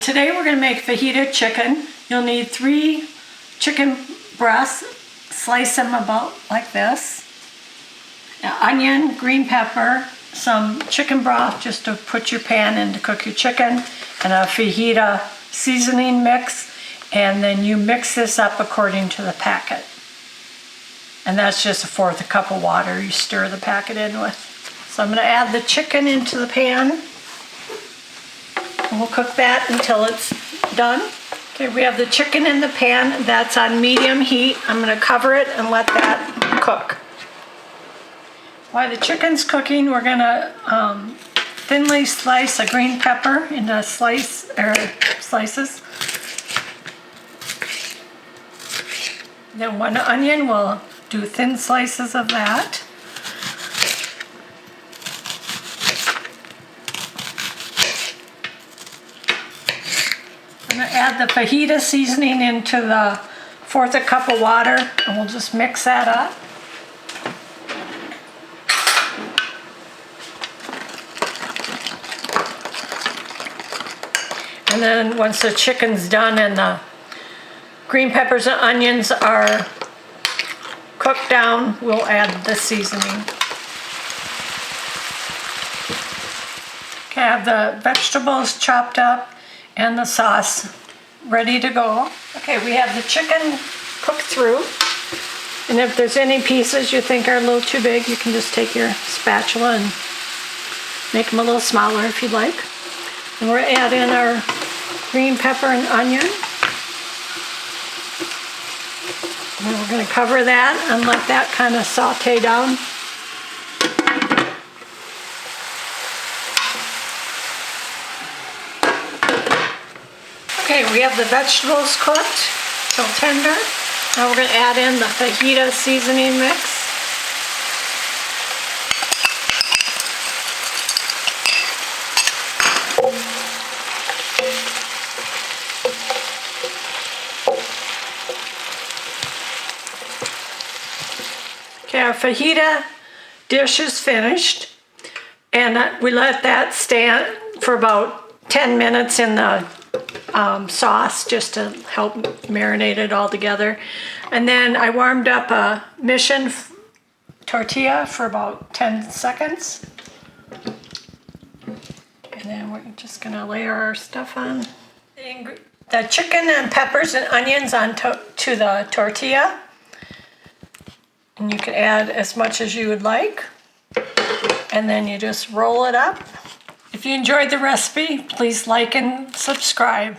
Today we're going to make fajita chicken. You'll need 3 chicken breasts, slice them about like this, an onion, green pepper, some chicken broth just to put your pan in to cook your chicken, and a fajita seasoning mix, and then you mix this up according to the packet. And that's just 1/4 cup of water you stir the packet in with. So I'm going to add the chicken into the pan. And we'll cook that until it's done. Okay, we have the chicken in the pan. That's on medium heat. I'm going to cover it and let that cook. While the chicken's cooking, we're going to thinly slice a green pepper into slices. Then 1 onion, we'll do thin slices of that. I'm going to add the fajita seasoning into the 1/4 cup of water, and we'll just mix that up. And then once the chicken's done and the green peppers and onions are cooked down, we'll add the seasoning. Okay, I have the vegetables chopped up and the sauce ready to go. Okay, we have the chicken cooked through. And if there's any pieces you think are a little too big, you can just take your spatula and make them a little smaller if you'd like. And we're adding our green pepper and onion. And we're going to cover that and let that kind of saute down. Okay, we have the vegetables cooked till tender. Now we're going to add in the fajita seasoning mix. Okay, our fajita dish is finished, and we let that stand for about 10 minutes in the sauce just to help marinate it all together. And then I warmed up a mission tortilla for about 10 seconds. And then we're just going to layer our stuff on. The chicken and peppers and onions to the tortilla. And you can add as much as you would like. And then you just roll it up. If you enjoyed the recipe, please like and subscribe.